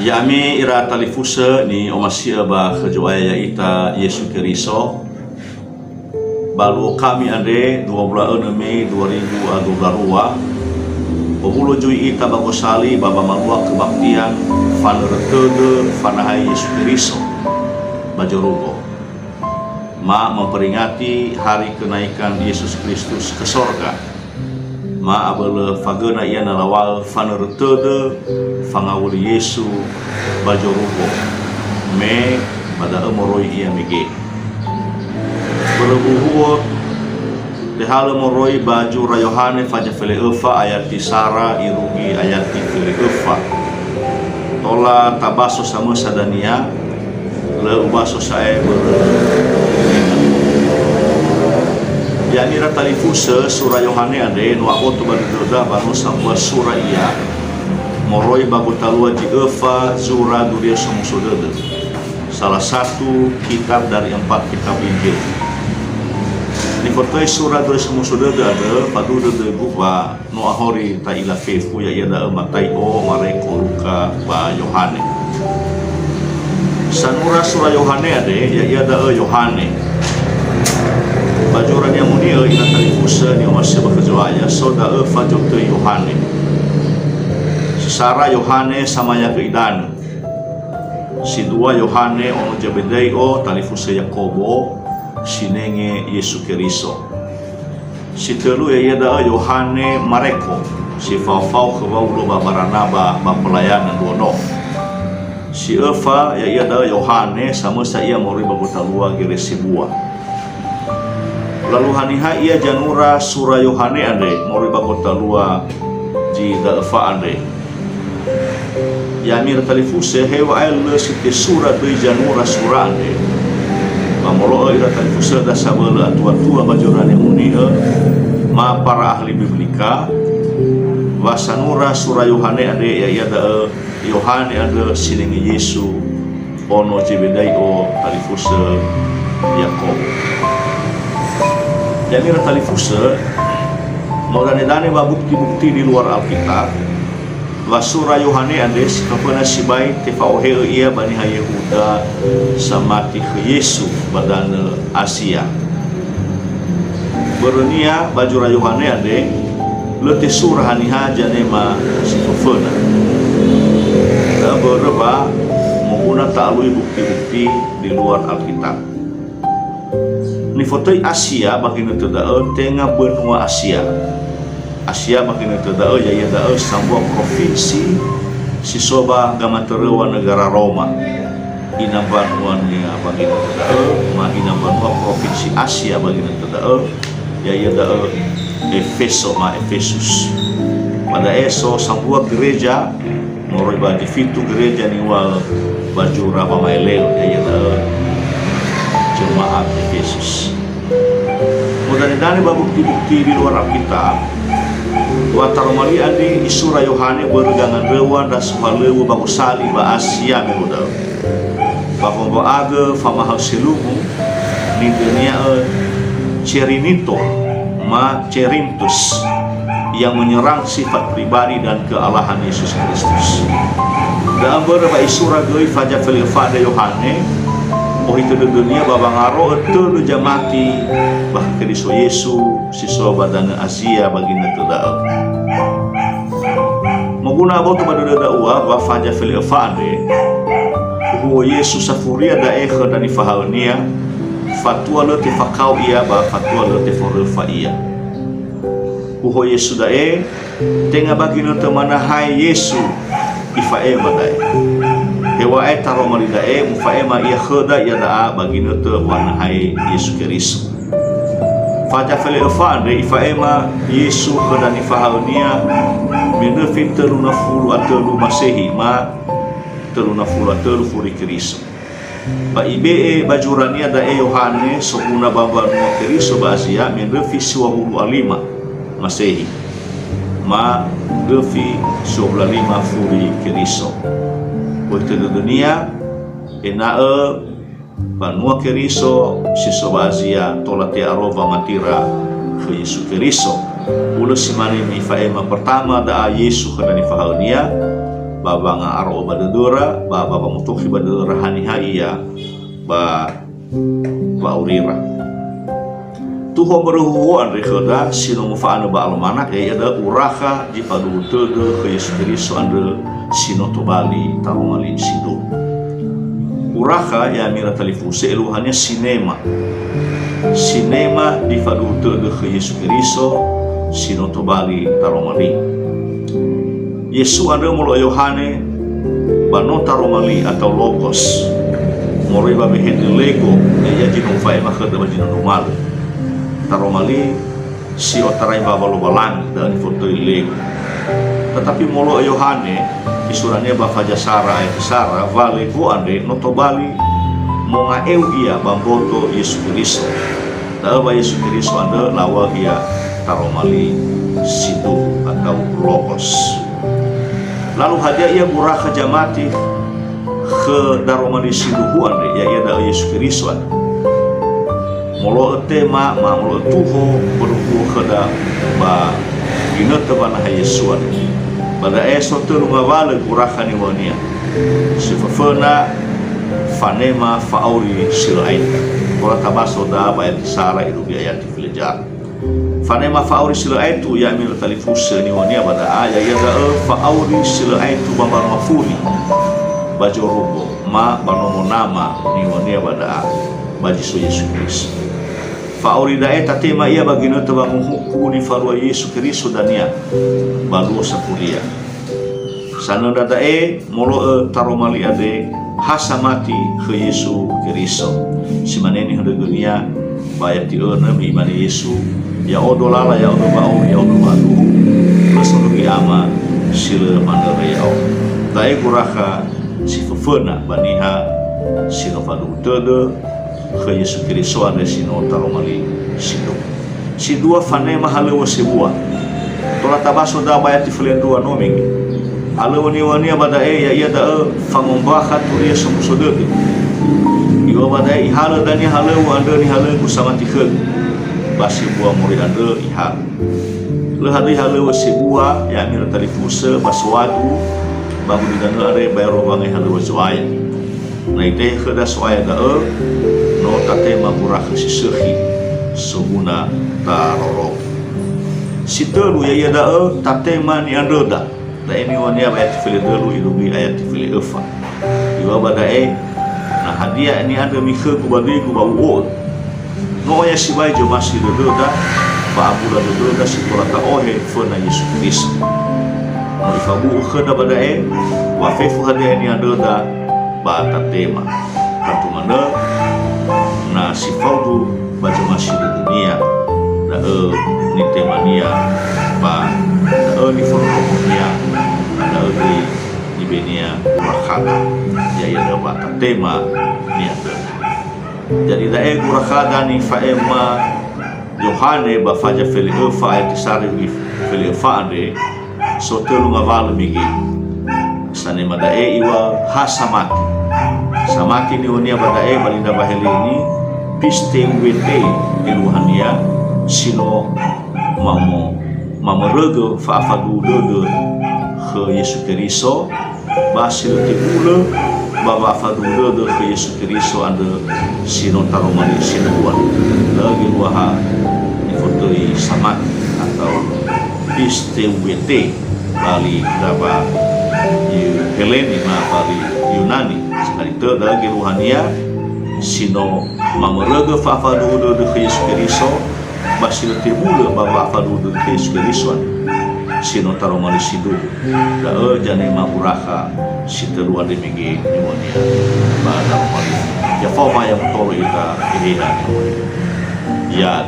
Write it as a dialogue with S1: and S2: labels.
S1: Yami ira talifusa ni omasia ba kejoaya ita Yesu Keriso. Balu kami ande 26 Mei 2022. Pemulu jui ita bagosali baba malua kebaktian fanertede fanahai Yesu Keriso bajorugo. Ma memperingati hari kenaikan Yesus Kristus ke sorga. Ma abele fagena ia nalawal fanertede fangawuli Yesu bajorugo. Me pada emoroi ia mege. Berbuhuot dehale moroi baju rayohane faja fele efa ayati sara irugi ayati fele efa. Tola tabaso sama sadania le ubaso sae ya ira talifuse surah Yohane ade no akoto baduda banu sambua surah iya moroi bagu talua di efa zura duria somusodede, salah satu kitab dari 4 kitab Injil. Ni fotoy surah duria somusodede ada padu de buba no ahori ta ila fefu ya ada matai o mareko luka ba Yohane. Sanura surah Yohane ade ya ada Yohane bajuran yang mulia ina talifusa ni masih bekerja soda fajote Yohane sesara Yohane sama ya keidan si dua Yohane ono jebedei o talifusa Yakobo sinenge Yesu Keriso si telu ya ada Yohane Mareko si fau ke baulo baranaba pelayanan duono si Eva ya ada Yohane sama saya mori bagutalua geresibua. Lalu haniha ia janura surah Yohane ande mori bagutalua ji dalfa ande. Ya mir talifuse hewa el site surah de janura surah ande. Mamolo ira talifuse da sabela tua bajurane unia ma para ahli biblika wasanura surah Yohane ande ya ada Yohane ada siningi Yesu ono jebedai o talifuse Yakob. Jadi talifuse modane ba bukti-bukti di luar Alkitab. Wa surah Yohane ade kapana sibai tefauhe ia bani Yehuda samati ke Yesu badan Asia. Bernia bajura Yohane ade lete surah haniha janema sikofena. Berapa menggunakan ta'alui bukti-bukti di luar Alkitab. Ni fotoi Asia bagi netedao tengah benua Asia. Asia bagi netedao ya dao sebuah provinsi sisoba gamaterewa negara Roma. Ina banua nya bagi netedao ma ina banua provinsi Asia bagi netedao ya dao Efesus. Pada eso sebuah gereja moroi ba di fitu gereja ni wal bajura pamaeleo ya jemaat Efesus. Mudah-mudahan bukti-bukti di luar Alkitab. Wa taromali adi surah Yohane bergangan rewan dan sepalewu bagusali ba Asia memudal. Bahwa aga famahal silumu ni dunia cerinito ma cerintus yang menyerang sifat pribadi dan kealahan Yesus Kristus. Dan beberapa surah goi faja felifada Yohane oh itu di dunia babangaro itu jamati bah Kristus Yesu siswa badan Asia bagi netudal. Maguna boto badada uwa ba faja felifade huwa Yesus safuria da ekha dan ifahaunia fatwa lo tifakau ia ba fatwa lo tiforfa ia. Uho Yesu dae tengah bagi no temana hai Yesu ifae badai hewa e taro maridae mufae ma ia khoda ia da bagi no temana hai Yesu Keriso faja fele afande ifae ma Yesu khoda ni fahaunia menefit teluna fulu atelu masehi ma teluna fulu atelu furi Keriso ba ibe bajurania da Yohane sokuna baba no Keriso ba Asia menefit siwahulu alima Masehi ma gefi 15 furi Keriso. Waktu di dunia enae banua Keriso sisoba Asia tolate arova matira ke Yesu Keriso. Ulo simani mi faema pertama da Yesu kana ni fahaunia baba nga aro badadura baba pamutuki badadura haniha iya ba urira tuho beruhuan rekada sino mufaanu ba almanak ya ada uraka di padu tede ke Yesus Kristus ande sino tobali tarumali sido uraka ya mira talifuse eluhannya sinema di padu tede ke Yesus Kristus sino tobali tarumali Yesu ande mulo Yohane bano tarumali atau logos mori ba behende lego ya jino fai makada ba jino normal taromali si otarai baba lo balang dan foto ilego tetapi molo Yohane isurannya ba fajasara ayat sara vale go ande notobali monga eu ia bamboto Yesus Kristus da ba Yesus Kristus ande lawa ia taromali situ atau logos lalu hadiah ia buraka jamati ke daromali situ ande ya ia da Yesus Kristus ande molo tema molo tuho beruku kada ba ginata bana Yesus pada esote lunga vale kuraka ni wania sifafana fanema fauri silaita ora tabaso da ba sara idu biayati filejar fanema fauri silaitu ya mil talifus ni wania pada aya ya da fauri silaitu bambar mafuri bajorugo ma banomo nama ni wania pada bajiso Yesus Kristus fauri daeta tema ia bagino teba muhuku ni farua Yesus Kristus dania balu sakulia sana dadae molo taromali ade hasamati ke Yesus Kristus simaneni hande dunia bayati ona mi imani Yesus ya odolala ya odobau ya odobalu masulugi ama sila mandara ya dae kuraka sifafena baniha sinofadu tede ke Yesus Kristus ande sino taromali sido si dua fanema halewa sebuah tola tabaso da bayati flendua noming halewa ni wania badae ya ia da famombaha turia samusodete iwa badae ihala dani halewa ande ni halewa samati khel basi buah muri ande ihal le hadi halewa sebuah ya mira talifuse baswadu babu di dana are bayro bangai halewa zoaya na ite khada soaya da no tatema buraka sisihi suguna taroro sitelu ya da tatema ni andoda da ini wania ayat fili delu ilubi ayat fili efa iwa badae na hadiah ini ada mikhe kubadi kubawo no ya sibai jo masih doda ba abula doda sikola ta ohe fona Yesus Kristus no ifabu khada badae wa fefu hadiah ini andoda ba tatema katumana na sifaudu baca masih di dunia da ni temania ba da ni formonia da di benia rakada ya ya da bata tema ni ada jadi da rakada ni faema Yohane ba faja fili fa etisari fili fa ande sotelu ngaval migi sane madae iwa hasamati samati ni unia badae balinda baheli ini piste wete iluhania sino mamerege faafadu dode ke Yesus Kristus basil tibule baba afadu dode ke Yesus Kristus ande sino taromali sinuan lagi luaha ifotoi samat atau piste wete bali daba Heleni ma bali Yunani sekali itu lagi ruhania sino mamerege faafadu de Yesus Kristus basil tibule baba afadu de Yesus Kristus sino taromali sidu da jane mapuraka siterua de migi nyonia ba taromali ya foma yang tolo ita ihina ya